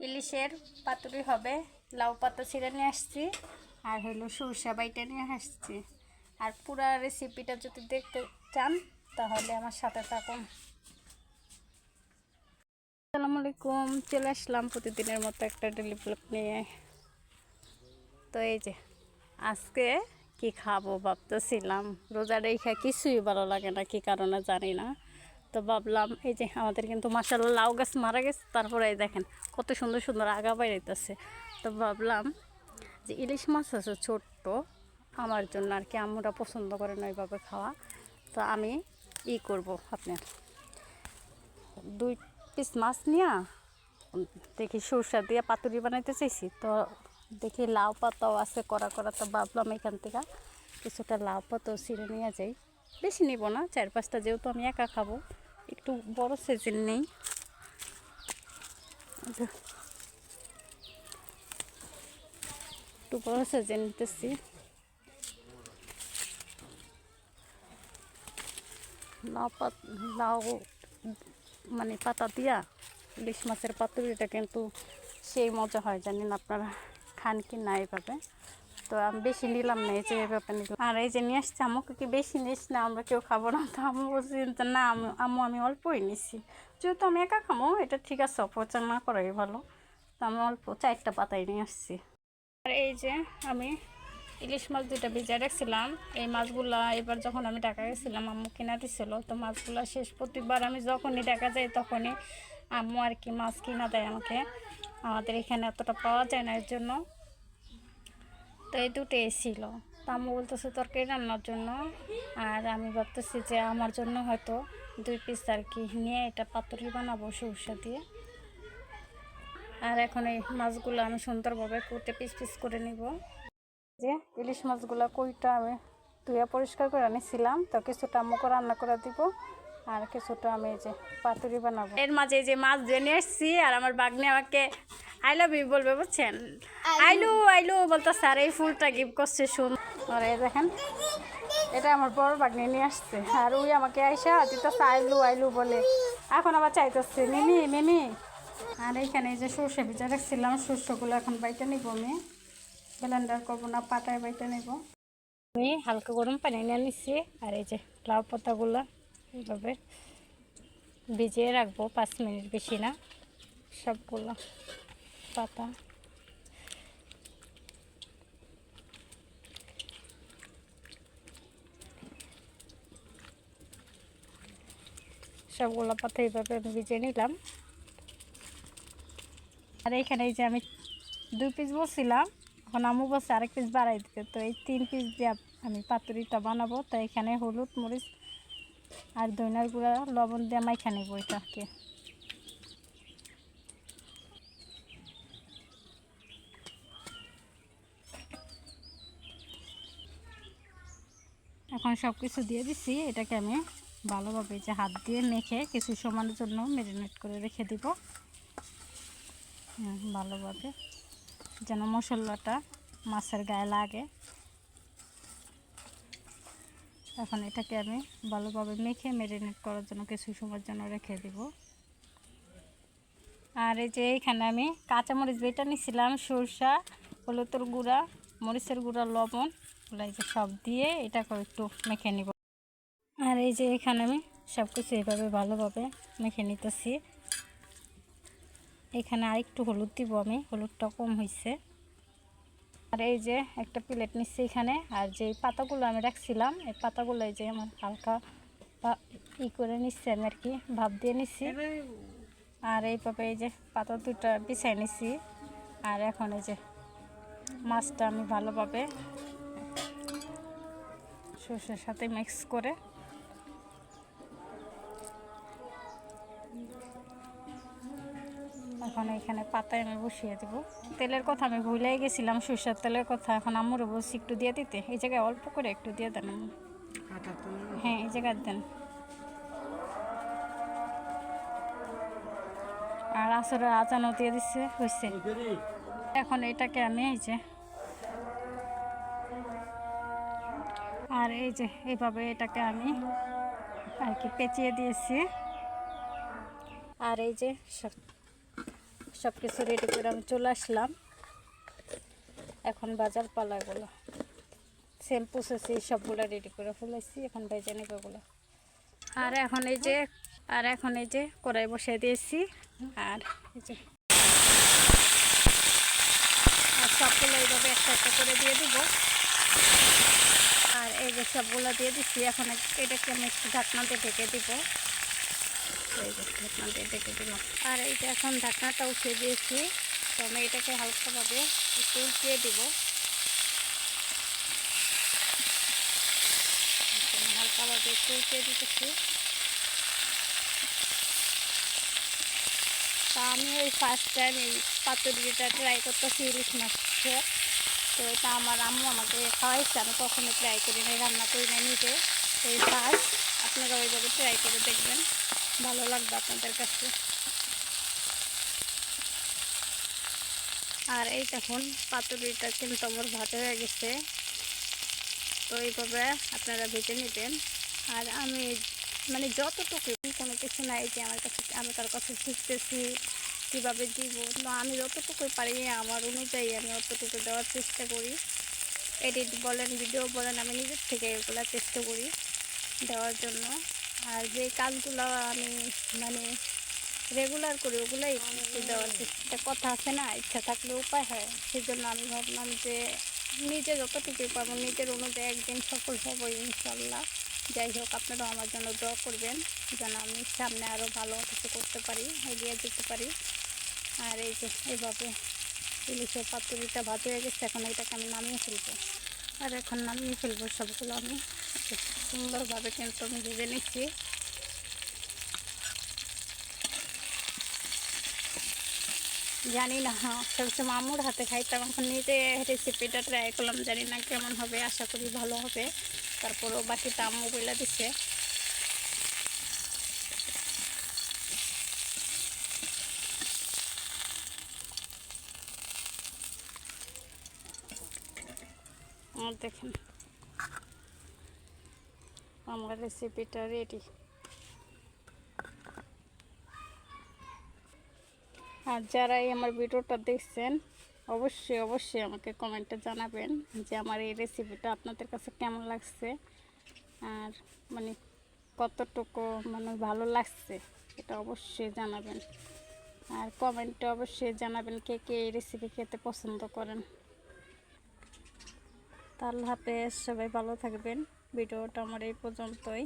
ইলিশের পাতুরি হবে। লাউ পাতা ছিঁড়ে নিয়ে আসছি, আর হলো সরষা বাইটা নিয়ে আসছি। আর পুরা রেসিপিটা যদি দেখতে চান তাহলে আমার সাথে থাকুন। আসসালামু আলাইকুম, চলে আসলাম প্রতিদিনের মতো একটা ডেলি ব্লগ নিয়ে। তো এই যে আজকে কি খাবো ভাবতেছিলাম, রোজা রেখা কিছুই ভালো লাগে না, কি কারণে জানি না। তো ভাবলাম এই যে আমাদের কিন্তু মাশাআল্লাহ লাউ গাছ মারা গেছে, তারপরে এই দেখেন কত সুন্দর সুন্দর আগা বাইরেছে। তো ভাবলাম যে ইলিশ মাছ আছে ছোট্ট, আমার জন্য আর কি, আমরা পছন্দ করেন ওইভাবে খাওয়া। তো আমি করব, আপনার 2 পিস মাছ নিয়ে দেখি সরষা দিয়ে পাতুরি বানাইতে চাইছি। তো দেখি লাউ পাতাও আছে করা করা, তো ভাবলাম এখান থেকে কিছুটা লাউ পাতাও ছিঁড়ে নিয়ে যাই। বেশি নিব না, 4-5টা, যেহেতু আমি একা খাবো একটু বড় সাইজের নেই। একটু বড় সাইজের নিতেছি। লাউ মানে পাতা দিয়া ইলিশ মাছের পাতুরিটা কিন্তু সেই মজা হয়, জানি না আপনারা খান কি না এইভাবে। তো আমি বেশি নিলাম না, এই যে এইভাবে নিলাম। আর এই যে নিয়ে আসছি, আমাকে কি বেশি নিস না, আমরা কেউ খাবো না। তো আমি বলছি না আম্মু আমি অল্পই নিছি, যেহেতু আমি একা খাবো এটা ঠিক আছে, অপচয় না করাই ভালো। তো আমি অল্প 4টা পাতাই নিয়ে আসছি। আর এই যে আমি ইলিশ মাছ 2টা ভিজিয়ে রাখছিলাম। এই মাছগুলা এবার যখন আমি ঢাকা গেছিলাম আম্মু কিনা দিছিল, তো মাছগুলা শেষ প্রতিবার আমি যখনই ঢাকা যাই তখনই আম্মু আর কি মাছ কিনা দেয় আমাকে। আমাদের এখানে এতটা পাওয়া যায় না এর জন্য। তো এই 2টাই ছিল। তো আম্মু বলতেছে তরকারি রান্নার জন্য, আর আমি ভাবতেছি যে আমার জন্য হয়তো 2 পিস আর কি নিয়ে এটা পাতুরি বানাবো সরষা দিয়ে। আর এখন এই মাছগুলো আমি সুন্দরভাবে কুটে পিস পিস করে নিব। যে ইলিশ মাছগুলো কইটা আমি ধুয়ে পরিষ্কার করে আনিছিলাম, তো কিছুটা আম্মুকে রান্না করে দিব, আর কিছুটা আমি এই যে পাতুরি বানাবো। এর মাঝে যে মাছ ধুয়ে নিয়ে এসেছি, আর আমার বাগনি আমাকে আই লাভ ইউ বলবে, বুঝছেন, আইলু আইলু বলতেছে। আর এই ফুলটা গিফট করছে শুন। আর এই দেখেন এটা আমার বড় বাগনি নিয়ে আসছে, আর ওই আমাকে আইসা দিতেছে আইলু আইলু বলে, এখন আবার চাইতেছে মিমি মিমি। আর এইখানে এই যে সর্ষে ভিজা রাখছিলাম, সর্ষেগুলো এখন বাইটা নিব, আমি ব্লেন্ডার করবো না, পাটায় বাইটা নেব। আমি হালকা গরম পানি নিয়ে নিচ্ছি, আর এই যে লাউ পাতাগুলো এইভাবে ভিজিয়ে রাখবো 5 মিনিট, বেশি না। সবগুলো পাতা এইভাবে আমি ভিজিয়ে নিলাম। আর এইখানে এই যে আমি 2 পিস বলছিলাম, এখন আম্মু বলছে আরেক পিস বাড়াই দিতে, তো এই 3 পিস দিয়ে আমি পাতুরিটা বানাবো। তো এখানে হলুদ মরিচ আর ধনিয়ার গুঁড়া লবণ দিয়ে মাইখা নেব এটাকে। এখন সব কিছু দিয়ে দিচ্ছি, এটাকে আমি ভালোভাবে যে হাত দিয়ে মেখে কিছু সময়ের জন্য ম্যারিনেট করে রেখে দিব ভালোভাবে, যেন মশলাটা মাছের গায়ে লাগে। এখন এটাকে আমি ভালোভাবে মেখে ম্যারিনেট করার জন্য কিছু সময়ের জন্য রেখে দিব। আর এই যে এইখানে আমি কাঁচামরিচ বেটা নিয়েছিলাম, সরষা, হলুদের গুঁড়া, মরিচের গুঁড়া, লবণ, এই যে সব দিয়ে এটাকে একটু মেখে নিব। আর এই যে এখানে আমি সব কিছু এইভাবে ভালোভাবে মেখে নিতেছি। এখানে আরেকটু হলুদ দিব, আমি হলুদটা কম হয়েছে। আর এই যে একটা প্লেট নিচ্ছি এখানে, আর যে পাতাগুলো আমি রাখছিলাম এই পাতাগুলো এই যে আমার হালকা করে নিচ্ছি আমি আর কি, ভাপ দিয়ে নিচ্ছি। আর এইভাবে এই যে পাতা 2টা বিছাই নিচ্ছি। আর এখন এই যে মাছটা আমি ভালোভাবে সরষের সাথে মিক্স করে এখন এখানে পাতায় আমি বসিয়ে দেবো। তেলের কথা আমি ভুলেই গেছিলাম, সরষের তেলের কথা। এখন আম্মুরে বলছি একটু দিয়ে দিতে, এই জায়গায় অল্প করে একটু দিয়ে দেন। হ্যাঁ এই জায়গায় দেন। আর আসরের আজানও দিয়ে দিচ্ছে, হয়েছে। এখন এটাকে আমি এই যে আর এই যে এইভাবে এটাকে আমি আর কি পেঁচিয়ে দিয়েছি। আর এই যে সব কিছু রেডি করে আমি চলে আসলাম। এখন বাজার পালাগুলো সেম প্রসেসে সবগুলো রেডি করে ফেলেছি, এখন ভেজে নেব এগুলো। আর এখন এই যে কড়াই বসিয়ে দিয়েছি, আর এই যে সবগুলো এইভাবে একটা একটা করে দিয়ে দিব। আর এই যে সবগুলো দিয়ে দিচ্ছি, এখন এটাকে আমি একটু ঢাকনাতে ঢেকে দিব। এই যে ঢাকনাতে ঢেকে দিলাম। আর এই যে এখন ঢাকনাটা উঠিয়ে দিয়েছি, তো আমি এটাকে হালকাভাবে একটু উল্টিয়ে দিব। হালকাভাবে একটু উল্টিয়ে দিতেছি। তা আমি ওই ফার্স্ট টাইম এই পাতুরিটা ট্রাই করতেছি ইলিশ মাছের। তো এটা আমার আম্মু আমাকে খাওয়াইছে, আমি কখনো ট্রাই করি নাই, রান্না করি না নিজে। এই ফার্স্ট, আপনারা ওইভাবে ট্রাই করে দেখবেন, ভালো লাগবে আপনাদের কাছে। আর এই দেখুন পাতুরিটা কিন্তু আমার ভাতে হয়ে গেছে। তো এইভাবে আপনারা ভেজে নেবেন। আর আমি মানে যতটুকু, কোনো কিছু নাই যে আমি তার কাছে শিখতেছি কীভাবে দিব, তো আমি যতটুকুই পারি আমার অনুযায়ী আমি অতটুকু দেওয়ার চেষ্টা করি। এডিট বলেন, ভিডিও বলেন, আমি নিজের থেকে এগুলো চেষ্টা করি দেওয়ার জন্য। আর যে কাজগুলো আমি মানে রেগুলার করি ওগুলোই একটু দেওয়ার চেষ্টা। কথা আছে না, ইচ্ছা থাকলে উপায় হয়। সেই জন্য আমি ভাবলাম যে নিজে যতটুকুই পাবো নিজের অনুযায়ী একদিন সফল হবো ইনশাল্লাহ। যাই হোক, আপনারাও আমার জন্য দোয়া করবেন যেন আমি সামনে আরও ভালো কিছু করতে পারি, এগিয়ে যেতে পারি। আর এই যে এইভাবে ইলিশের পাতুরিটা ভাজা হয়ে গেছে, এখন এটাকে আমি নামিয়ে ফেলবো। আর এখন নামিয়ে ফেলবো সবগুলো আমি সুন্দরভাবে, কিন্তু আমি ভেজে নিচ্ছি। জানি না, হ্যাঁ সবসময় মামুর হাতে খাইতাম, এখন নিজে রেসিপিটা ট্রাই করলাম, জানি না কেমন হবে, আশা করি ভালো হবে। তারপরও বাকিটা আম্মু বলে দিচ্ছে। আর দেখেন আমার রেসিপিটা রেডি। আর যারাই আমার ভিডিওটা দেখছেন অবশ্যই আমাকে কমেন্টে জানাবেন যে আমার এই রেসিপিটা আপনাদের কাছে কেমন লাগছে, আর মানে কতটুকু মানে ভালো লাগছে এটা অবশ্যই জানাবেন। আর কমেন্টে অবশ্যই জানাবেন কে কে এই রেসিপি খেতে পছন্দ করেন। আল্লাহ হাফেজ, সবাই ভালো থাকবেন। ভিডিওটা আমার এই পর্যন্তই।